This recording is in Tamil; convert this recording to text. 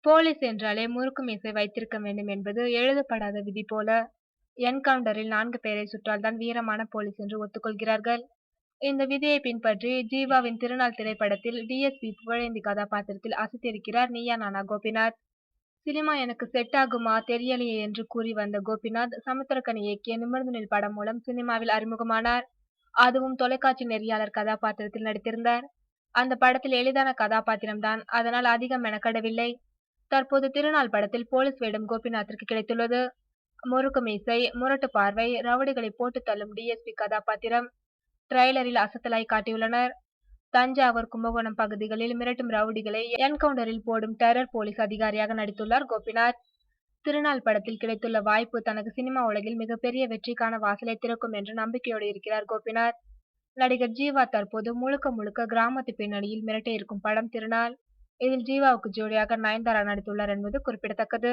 போலீஸ் என்றாலே முறுக்கு மீசை வைத்திருக்க வேண்டும் என்பது எழுதப்படாத விதி போல. என்கவுண்டரில் 4 பேரை சுட்டால்தான் வீரமான போலீஸ் என்று ஒத்துக்கொள்கிறார்கள். இந்த விதியை பின்பற்றி ஜீவாவின் திருநாள் திரைப்படத்தில் டிஎஸ்பி புகழேந்தி கதாபாத்திரத்தில் அசத்திருக்கிறார் நீயா நானா கோபிநாத். சினிமா எனக்கு செட் ஆகுமா தெரியலையே என்று கூறி வந்த கோபிநாத் சமுத்திரக்கனி இயக்கிய நிமிர்ந்து நில் படம் மூலம் சினிமாவில் அறிமுகமானார். அதுவும் தொலைக்காட்சி நெறியாளர் கதாபாத்திரத்தில் நடித்திருந்தார். அந்த படத்தில் எளிதான கதாபாத்திரம்தான், அதனால் அதிகம் மெனக்கடவில்லை. தற்போது திருநாள் படத்தில் போலீஸ் வேடம் கோபிநாத்திற்கு கிடைத்துள்ளது. முறுக்கு மீசை, முரட்டு பார்வை, ரவுடிகளை போட்டு தள்ளும் டிஎஸ்பி கதாபாத்திரம் ட்ரெய்லரில் அசத்தலாய் காட்டியுள்ளனர். தஞ்சாவூர், கும்பகோணம் பகுதிகளில் மிரட்டும் ரவுடிகளை என்கவுண்டரில் போடும் டெரர் போலீஸ் அதிகாரியாக நடித்துள்ளார் கோபிநாத். திருநாள் படத்தில் கிடைத்துள்ள வாய்ப்பு தனக்கு சினிமா உலகில் மிகப்பெரிய வெற்றிக்கான வாசலை திறக்கும் என்ற நம்பிக்கையோடு இருக்கிறார் கோபிநாத். நடிகர் ஜீவா தற்போது முழுக்க முழுக்க கிராமத்து பின்னணியில் மிரட்ட இருக்கும் படம் திருநாள். இதில் ஜீவாவுக்கு ஜோடியாக நயன்தாரா நடித்துள்ளார் என்பது குறிப்பிடத்தக்கது.